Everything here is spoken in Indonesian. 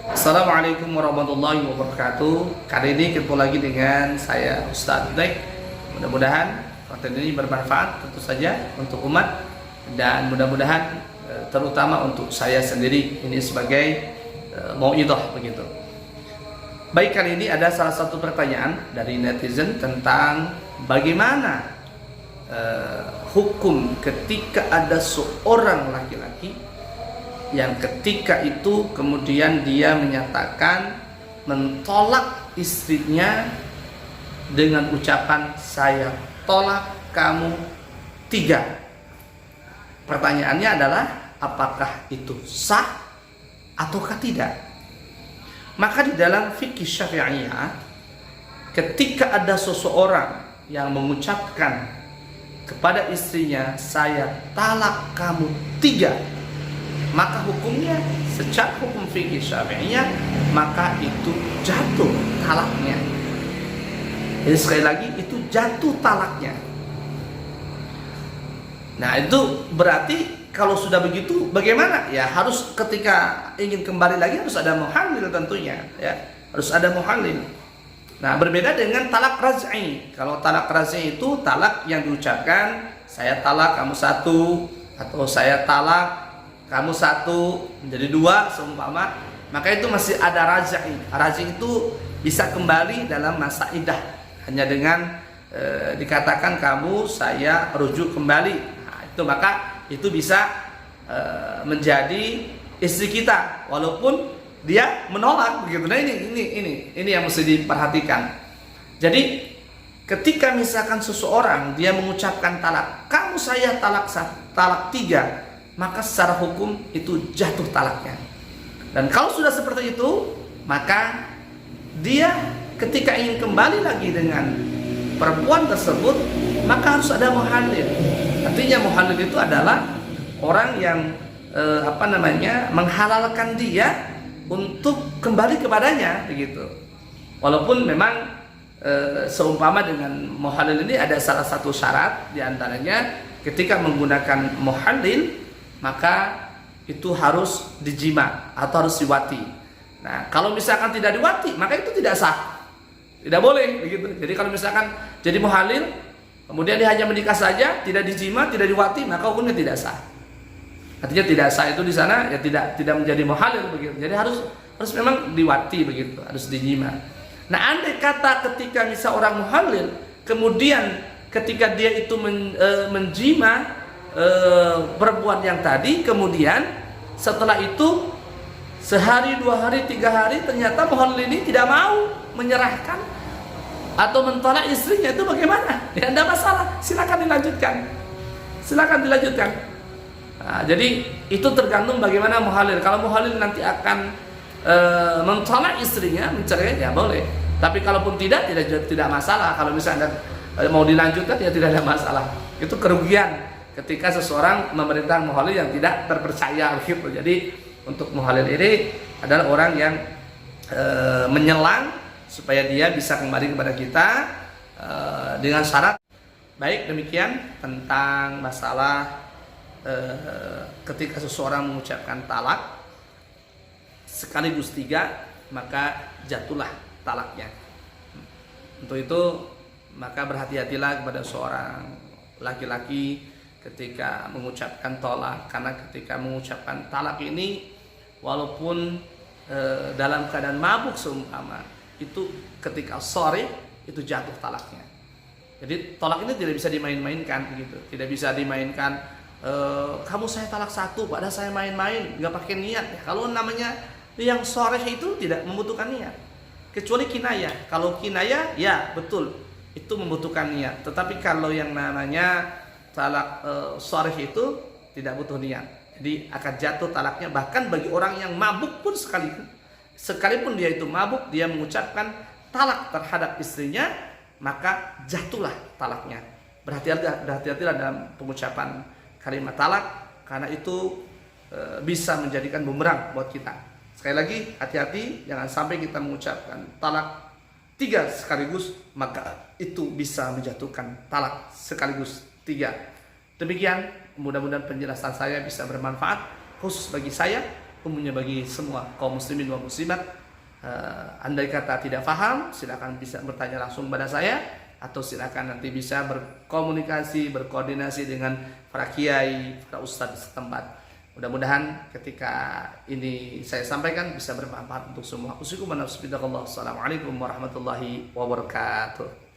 Assalamualaikum warahmatullahi wabarakatuh. Kali ini ketemu lagi dengan saya Ustadz Dek. Mudah-mudahan konten ini bermanfaat tentu saja untuk umat dan mudah-mudahan terutama untuk saya sendiri ini sebagai mauidhah begitu. Baik, kali ini ada salah satu pertanyaan dari netizen tentang bagaimana hukum ketika ada seorang laki-laki yang ketika itu kemudian dia menyatakan mentolak istrinya dengan ucapan saya tolak kamu 3. Pertanyaannya adalah apakah itu sah ataukah tidak? Maka di dalam fikih Syafi'iyah, ketika ada seseorang yang mengucapkan kepada istrinya saya talak kamu 3, maka hukumnya secara hukum fikih Syafi'iyah maka itu jatuh talaknya. Jadi sekali lagi itu jatuh talaknya. Nah, itu berarti kalau sudah begitu bagaimana? Ya harus ketika ingin kembali lagi harus ada muhallil tentunya, ya. Harus ada muhallil. Nah, berbeda dengan talak raj'i. Kalau talak raj'i itu talak yang diucapkan saya talak kamu 1 atau saya talak kamu 1 menjadi 2 seumpama, maka itu masih ada raj'i. Raj'i itu bisa kembali dalam masa iddah hanya dengan dikatakan kamu saya rujuk kembali. Nah, itu maka itu bisa menjadi istri kita walaupun dia menolak begitu. Nah, ini yang mesti diperhatikan. Jadi ketika misalkan seseorang dia mengucapkan talak, kamu saya talak 3, maka secara hukum itu jatuh talaknya. Dan kalau sudah seperti itu, maka dia ketika ingin kembali lagi dengan perempuan tersebut, maka harus ada muhallil. Artinya muhallil itu adalah orang yang menghalalkan dia untuk kembali kepadanya begitu. Walaupun memang seumpama dengan muhallil ini ada salah satu syarat diantaranya ketika menggunakan muhallil maka itu harus dijima atau harus diwati. Nah, kalau misalkan tidak diwati, maka itu tidak sah, tidak boleh begitu. Jadi kalau misalkan jadi muhallil, kemudian dia hanya menikah saja, tidak dijima, tidak diwati, maka hukumnya tidak sah. Artinya tidak sah itu di sana ya tidak menjadi muhallil begitu. Jadi harus memang diwati begitu, harus dijima. Nah, andai kata ketika misal orang muhallil, kemudian ketika dia itu menjima perempuan yang tadi, kemudian setelah itu sehari, 2 hari, 3 hari ternyata muhallil ini tidak mau menyerahkan atau mentolak istrinya, itu bagaimana? Ya tidak masalah, silakan dilanjutkan. Nah, jadi itu tergantung bagaimana muhallil. Kalau muhallil nanti akan mentolak istrinya, mencerai, ya boleh. Tapi kalaupun tidak masalah. Kalau misalnya mau dilanjutkan ya tidak ada masalah. Itu kerugian ketika seseorang memerintah muhallil yang tidak terpercaya gitu. Jadi untuk muhallil ini adalah orang yang menyelang supaya dia bisa kembali kepada kita dengan syarat. Baik, demikian tentang masalah ketika seseorang mengucapkan talak sekaligus 3, maka jatuhlah talaknya. Untuk itu maka berhati-hatilah kepada seorang laki-laki ketika mengucapkan tolak, karena ketika mengucapkan talak ini walaupun dalam keadaan mabuk seumpama, itu ketika sore itu jatuh talaknya. Jadi tolak ini tidak bisa dimain-mainkan begitu, tidak bisa dimainkan kamu saya talak 1 padahal saya main-main nggak pakai niat. Ya, kalau namanya yang sore itu tidak membutuhkan niat kecuali kinayah. Kalau kinayah ya betul itu membutuhkan niat, tetapi kalau yang namanya talak sharih itu tidak butuh niat, jadi akan jatuh talaknya. Bahkan bagi orang yang mabuk pun sekalipun dia itu mabuk, dia mengucapkan talak terhadap istrinya, maka jatuhlah talaknya. Berhati-hatilah dalam pengucapan kalimat talak, karena itu bisa menjadikan bumerang buat kita. Sekali lagi hati-hati, jangan sampai kita mengucapkan talak 3 sekaligus, maka itu bisa menjatuhkan talak sekaligus 3. Demikian, mudah-mudahan penjelasan saya bisa bermanfaat khusus bagi saya, umumnya bagi semua kaum muslimin dan muslimat. Andai kata tidak paham, silakan bisa bertanya langsung kepada saya, atau silakan nanti bisa berkomunikasi, berkoordinasi dengan para kiai, para ustadz setempat. Mudah-mudahan ketika ini saya sampaikan bisa bermanfaat untuk semua. Assalamualaikum warahmatullahi wabarakatuh.